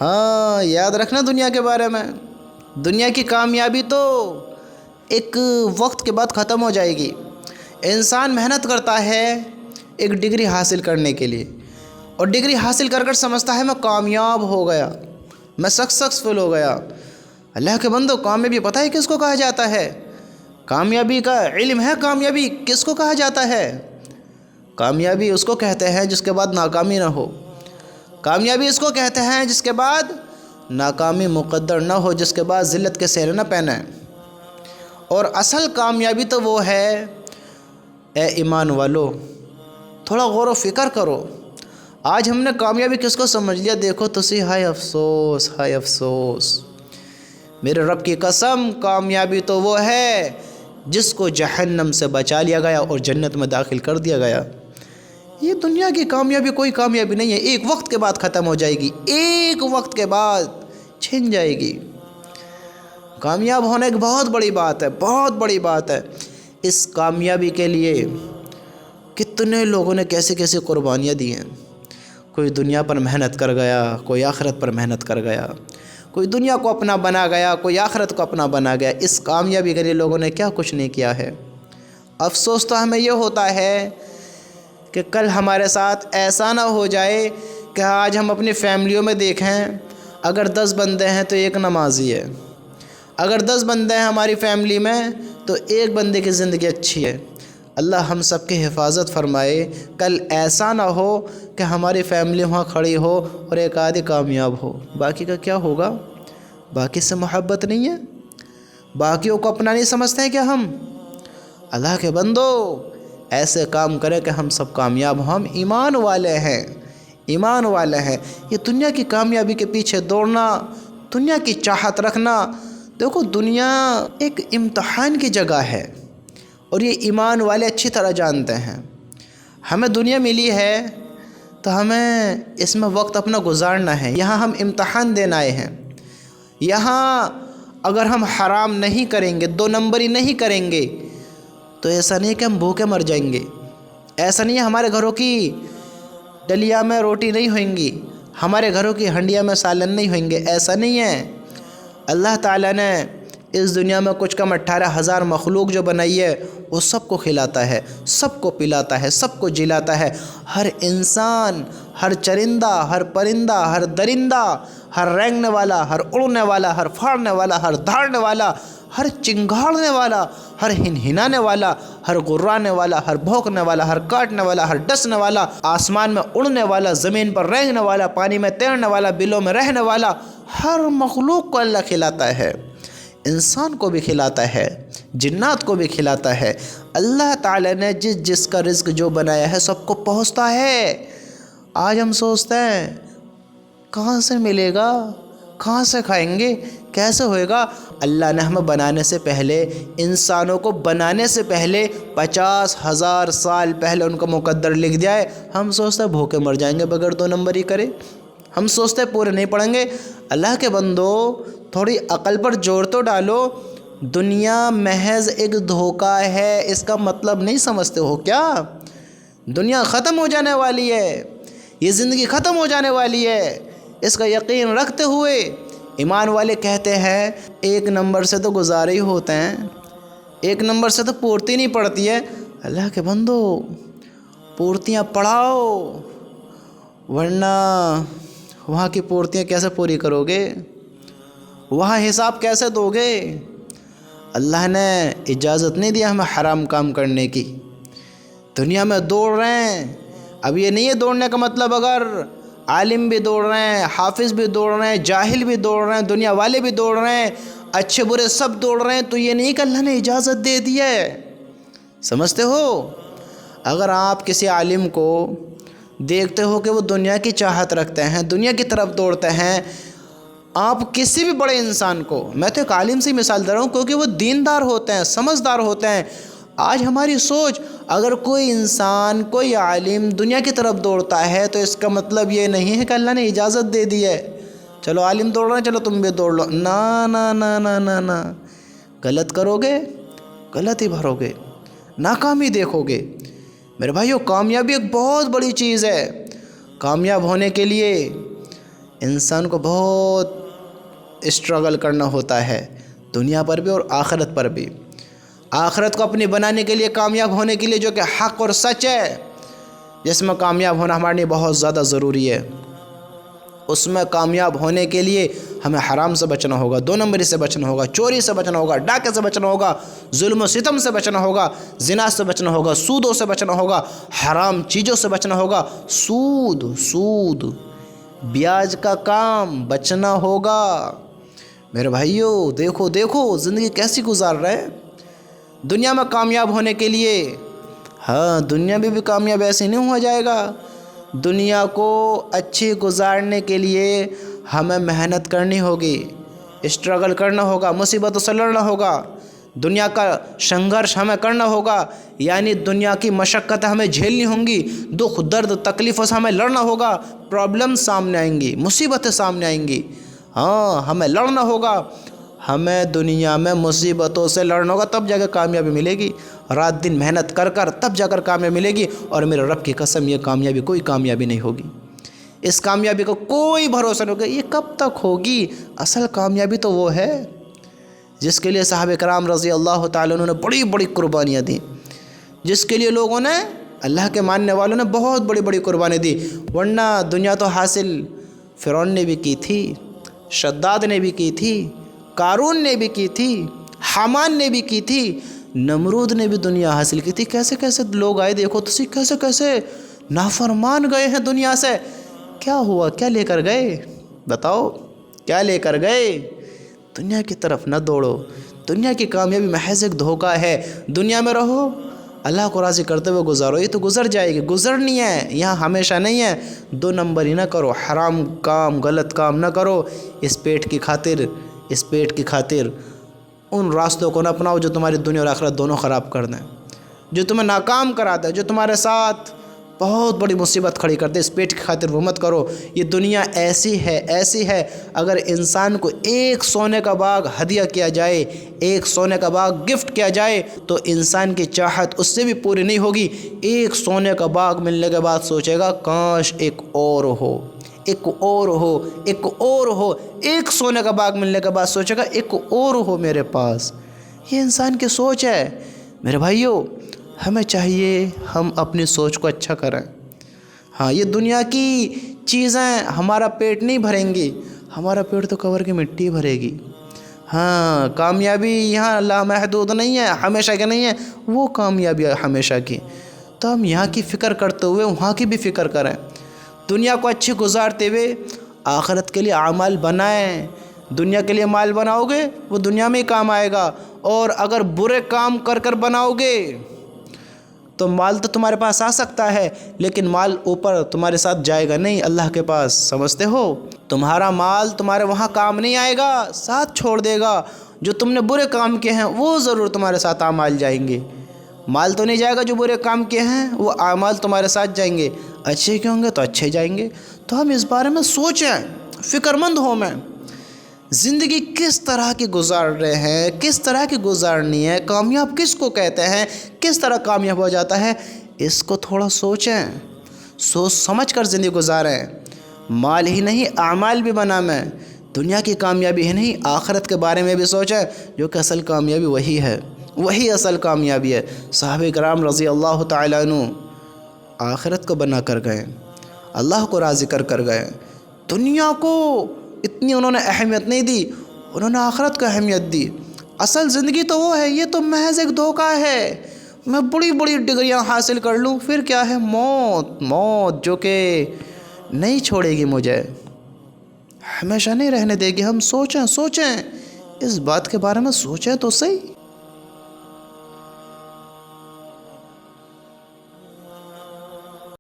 ہاں یاد رکھنا دنیا کے بارے میں، دنیا کی کامیابی تو ایک وقت کے بعد ختم ہو جائے گی۔ انسان محنت کرتا ہے ایک ڈگری حاصل کرنے کے لیے، اور ڈگری حاصل کر کر سمجھتا ہے میں کامیاب ہو گیا، میں سکسیسفل ہو گیا۔ اللہ کے بندو، کامیابی پتہ ہے کس کو کہا جاتا ہے؟ کامیابی کا علم ہے؟ کامیابی کس کو کہا جاتا ہے؟ کامیابی اس کو کہتے ہیں جس کے بعد ناکامی نہ ہو۔ کامیابی اس کو کہتے ہیں جس کے بعد ناکامی مقدر نہ ہو، جس کے بعد ذلت کے سہرے نہ پہنے۔ اور اصل کامیابی تو وہ ہے، اے ایمان والو تھوڑا غور و فکر کرو۔ آج ہم نے کامیابی کس کو سمجھ لیا؟ دیکھو تسی، ہائے افسوس، ہائے افسوس۔ میرے رب کی قسم، کامیابی تو وہ ہے جس کو جہنم سے بچا لیا گیا اور جنت میں داخل کر دیا گیا۔ یہ دنیا کی کامیابی کوئی کامیابی نہیں ہے، ایک وقت کے بعد ختم ہو جائے گی، ایک وقت کے بعد چھن جائے گی۔ کامیاب ہونا ایک بہت بڑی بات ہے، بہت بڑی بات ہے۔ اس کامیابی کے لیے کتنے لوگوں نے کیسے کیسے قربانیاں دی ہیں۔ کوئی دنیا پر محنت کر گیا، کوئی آخرت پر محنت کر گیا، کوئی دنیا کو اپنا بنا گیا، کوئی آخرت کو اپنا بنا گیا۔ اس کامیابی کے لیے لوگوں نے کیا کچھ نہیں کیا ہے۔ افسوس تو ہمیں یہ ہوتا ہے کہ کل ہمارے ساتھ ایسا نہ ہو جائے کہ آج ہم اپنی فیملیوں میں دیکھیں، اگر 10 بندے ہیں تو ایک نمازی ہے، اگر 10 بندے ہیں ہماری فیملی میں تو ایک بندے کی زندگی اچھی ہے۔ اللہ ہم سب کی حفاظت فرمائے، کل ایسا نہ ہو کہ ہماری فیملی وہاں کھڑی ہو اور ایک آدھی کامیاب ہو، باقی کا کیا ہوگا؟ باقی سے محبت نہیں ہے، باقیوں کو اپنا نہیں سمجھتے ہیں کیا ہم؟ اللہ کے بندو، ایسے کام کریں کہ ہم سب کامیاب ہوں۔ ہم ایمان والے ہیں، ایمان والے ہیں۔ یہ دنیا کی کامیابی کے پیچھے دوڑنا، دنیا کی چاہت رکھنا، دیکھو دنیا ایک امتحان کی جگہ ہے، اور یہ ایمان والے اچھی طرح جانتے ہیں۔ ہمیں دنیا ملی ہے تو ہمیں اس میں وقت اپنا گزارنا ہے، یہاں ہم امتحان دینے آئے ہیں۔ یہاں اگر ہم حرام نہیں کریں گے، 2 نمبری نہیں کریں گے، تو ایسا نہیں کہ ہم بھوکے مر جائیں گے، ایسا نہیں ہے ہمارے گھروں کی ڈلیا میں روٹی نہیں ہوئیں گی، ہمارے گھروں کی ہنڈیا میں سالن نہیں ہوئیں گے، ایسا نہیں ہے۔ اللہ تعالیٰ نے اس دنیا میں کچھ کم 18,000 مخلوق جو بنائی ہے، وہ سب کو کھلاتا ہے، سب کو پلاتا ہے، سب کو جلاتا ہے۔ ہر انسان، ہر چرندہ، ہر پرندہ، ہر درندہ، ہر رینگنے والا، ہر اڑنے والا، ہر پھاڑنے والا، ہر دھاڑنے والا، ہر چنگھاڑنے والا، ہر ہنہنانے والا، ہر غرانے والا، ہر بھونکنے والا، ہر کاٹنے والا، ہر ڈسنے والا، آسمان میں اڑنے والا، زمین پر رینگنے والا، پانی میں تیرنے والا، بلوں میں رہنے والا، ہر مخلوق کو اللہ کھلاتا ہے۔ انسان کو بھی کھلاتا ہے، جنات کو بھی کھلاتا ہے۔ اللہ تعالیٰ نے جس جس کا رزق جو بنایا ہے سب کو پہنچتا ہے۔ آج ہم سوچتے ہیں کہاں سے ملے گا، کہاں سے کھائیں گے، کیسے ہوئے گا؟ اللہ نے ہمیں بنانے سے پہلے، انسانوں کو بنانے سے پہلے 50,000 سال پہلے ان کا مقدر لکھ دیا ہے۔ ہم سوچتے ہیں بھوکے مر جائیں گے بغیر 2 نمبری کرے، ہم سوچتے ہیں پورے نہیں پڑیں گے۔ اللہ کے بندو، تھوڑی عقل پر زور تو ڈالو۔ دنیا محض ایک دھوکہ ہے، اس کا مطلب نہیں سمجھتے ہو کیا؟ دنیا ختم ہو جانے والی ہے، یہ زندگی ختم ہو جانے والی ہے، اس کا یقین رکھتے ہوئے ایمان والے کہتے ہیں 1 نمبر سے تو گزارے ہی ہوتے ہیں، 1 نمبر سے تو پورتی نہیں پڑتی ہے۔ اللہ کے بندو، پورتیاں پڑھاؤ، ورنہ وہاں کی پورتیاں کیسے پوری کرو گے؟ وہاں حساب کیسے دو گے؟ اللہ نے اجازت نہیں دیا ہمیں حرام کام کرنے کی۔ دنیا میں دوڑ رہے ہیں، اب یہ نہیں ہے دوڑنے کا مطلب اگر عالم بھی دوڑ رہے ہیں، حافظ بھی دوڑ رہے ہیں، جاہل بھی دوڑ رہے ہیں، دنیا والے بھی دوڑ رہے ہیں، اچھے برے سب دوڑ رہے ہیں، تو یہ نہیں کہ اللہ نے اجازت دے دی ہے۔ سمجھتے ہو؟ اگر آپ کسی عالم کو دیکھتے ہو کہ وہ دنیا کی چاہت رکھتے ہیں، دنیا کی طرف دوڑتے ہیں، آپ کسی بھی بڑے انسان کو، میں تو ایک عالم سے مثال دے رہا ہوں کیونکہ وہ دیندار ہوتے ہیں، سمجھدار ہوتے ہیں۔ آج ہماری سوچ، اگر کوئی انسان، کوئی عالم دنیا کی طرف دوڑتا ہے تو اس کا مطلب یہ نہیں ہے کہ اللہ نے اجازت دے دی ہے، چلو عالم دوڑ رہے ہیں چلو تم بھی دوڑ لو۔ نا نا نا نا نا نا، غلط کرو گے، غلط ہی بھرو گے، ناکامی دیکھو گے۔ میرے بھائیو، کامیابی ایک بہت بڑی چیز ہے۔ کامیاب ہونے کے لیے انسان کو بہت اسٹرگل کرنا ہوتا ہے، دنیا پر بھی اور آخرت پر بھی۔ آخرت کو اپنی بنانے کے لیے، کامیاب ہونے کے لیے، جو کہ حق اور سچ ہے، جس میں کامیاب ہونا ہمارے لیے بہت زیادہ ضروری ہے، اس میں کامیاب ہونے کے لیے ہمیں حرام سے بچنا ہوگا، 2 نمبری سے بچنا ہوگا، چوری سے بچنا ہوگا، ڈاکے سے بچنا ہوگا، ظلم و ستم سے بچنا ہوگا، زنا سے بچنا ہوگا، سودوں سے بچنا ہوگا، حرام چیزوں سے بچنا ہوگا، سود بیاج کا کام بچنا ہوگا۔ میرے بھائیوں، دیکھو زندگی کیسی گزار رہے ہیں دنیا میں کامیاب ہونے کے لیے۔ ہاں، دنیا میں بھی کامیاب ایسے نہیں ہو جائے گا۔ دنیا کو اچھی گزارنے کے لیے ہمیں محنت کرنی ہوگی، اسٹرگل کرنا ہوگا، مصیبتوں سے لڑنا ہوگا، دنیا کا سنگھرش ہمیں کرنا ہوگا، یعنی دنیا کی مشقتیں ہمیں جھیلنی ہوں گی، دکھ درد تکلیفوں سے ہمیں لڑنا ہوگا، پرابلم سامنے آئیں گی، مصیبتیں سامنے آئیں گی۔ ہاں، ہمیں لڑنا ہوگا، ہمیں دنیا میں مصیبتوں سے لڑنا ہوگا، تب جا کر کامیابی ملے گی۔ رات دن محنت کر تب جا کر کامیابی ملے گی، اور میرے رب کی قسم، یہ کامیابی کوئی کامیابی نہیں ہوگی، اس کامیابی کا کوئی بھروسہ نہیں ہوگا، یہ کب تک ہوگی؟ اصل کامیابی تو وہ ہے جس کے لیے صحابہ کرام رضی اللہ تعالیٰ عنہ نے بڑی بڑی قربانیاں دیں، جس کے لیے لوگوں نے، اللہ کے ماننے والوں نے بہت بڑی بڑی قربانی دی۔ ورنہ دنیا تو حاصل فرعون نے بھی کی تھی، شداد نے بھی کی تھی، قارون نے بھی کی تھی، حامان نے بھی کی تھی، نمرود نے بھی دنیا حاصل کی تھی۔ کیسے کیسے لوگ آئے، دیکھو تو کیسے کیسے نافرمان گئے ہیں دنیا سے۔ کیا ہوا؟ کیا لے کر گئے؟ بتاؤ، کیا لے کر گئے؟ دنیا کی طرف نہ دوڑو، دنیا کی کامیابی محض ایک دھوکہ ہے۔ دنیا میں رہو، اللہ کو راضی کرتے ہوئے گزارو، یہ تو گزر جائے گی، گزرنی ہے، یہاں ہمیشہ نہیں ہے۔ 2 نمبری نہ کرو، حرام کام، غلط کام نہ کرو، اس پیٹ کی خاطر ان راستوں کو نہ اپناؤ جو تمہاری دنیا اور آخرت دونوں خراب کر دیں، جو تمہیں ناکام کرا دے، جو تمہارے ساتھ بہت بڑی مصیبت کھڑی کر دے۔ اس پیٹ کی خاطر وہ مت کرو۔ یہ دنیا ایسی ہے، اگر انسان کو ایک سونے کا باغ ہدیہ کیا جائے، ایک سونے کا باغ گفٹ کیا جائے، تو انسان کی چاہت اس سے بھی پوری نہیں ہوگی۔ ایک سونے کا باغ ملنے کے بعد سوچے گا کاش ایک اور ہو، ایک اور ہو، ایک اور ہو۔ ایک سونے کا باغ ملنے کے بعد سوچے گا ایک اور ہو میرے پاس۔ یہ انسان کی سوچ ہے۔ میرے بھائیوں، ہمیں چاہیے ہم اپنی سوچ کو اچھا کریں۔ ہاں، یہ دنیا کی چیزیں ہمارا پیٹ نہیں بھریں گی، ہمارا پیٹ تو قبر کی مٹی بھرے گی۔ ہاں، کامیابی یہاں لامحدود نہیں ہے، ہمیشہ کی نہیں ہے، وہ کامیابی ہے ہمیشہ کی۔ تو ہم یہاں کی فکر کرتے ہوئے وہاں کی بھی فکر کریں، دنیا کو اچھی گزارتے ہوئے آخرت کے لیے اعمال بنائیں۔ دنیا کے لیے مال بناؤ گے، وہ دنیا میں ہی کام آئے گا، اور اگر برے کام کر بناؤ گے تو مال تو تمہارے پاس آ سکتا ہے، لیکن مال اوپر تمہارے ساتھ جائے گا نہیں، اللہ کے پاس۔ سمجھتے ہو؟ تمہارا مال تمہارے وہاں کام نہیں آئے گا، ساتھ چھوڑ دے گا۔ جو تم نے برے کام کیے ہیں وہ ضرور تمہارے ساتھ اعمال جائیں گے، مال تو نہیں جائے گا۔ جو برے کام کیے ہیں وہ اعمال تمہارے ساتھ جائیں گے، اچھے کیوں ہوں گے تو اچھے جائیں گے۔ تو ہم اس بارے میں سوچیں، فکر مند ہوں میں، زندگی کس طرح کی گزار رہے ہیں، کس طرح کی گزارنی ہے، کامیاب کس کو کہتے ہیں، کس طرح کامیاب ہو جاتا ہے، اس کو تھوڑا سوچیں، سوچ سمجھ کر زندگی گزاریں۔ مال ہی نہیں، اعمال بھی بنائیں۔ دنیا کی کامیابی ہی نہیں، آخرت کے بارے میں بھی سوچیں، جو کہ اصل کامیابی وہی ہے، وہی اصل کامیابی ہے۔ صحابہ کرام رضی اللہ تعالیٰ عنہ آخرت کو بنا کر گئے، اللہ کو راضی کر گئے۔ دنیا کو اتنی انہوں نے اہمیت نہیں دی، انہوں نے آخرت کو اہمیت دی۔ اصل زندگی تو وہ ہے، یہ تو محض ایک دھوکہ ہے۔ میں بڑی بڑی ڈگریاں حاصل کر لوں، پھر کیا ہے؟ موت جو کہ نہیں چھوڑے گی مجھے، ہمیشہ نہیں رہنے دے گی۔ ہم سوچیں، اس بات کے بارے میں سوچیں تو صحیح۔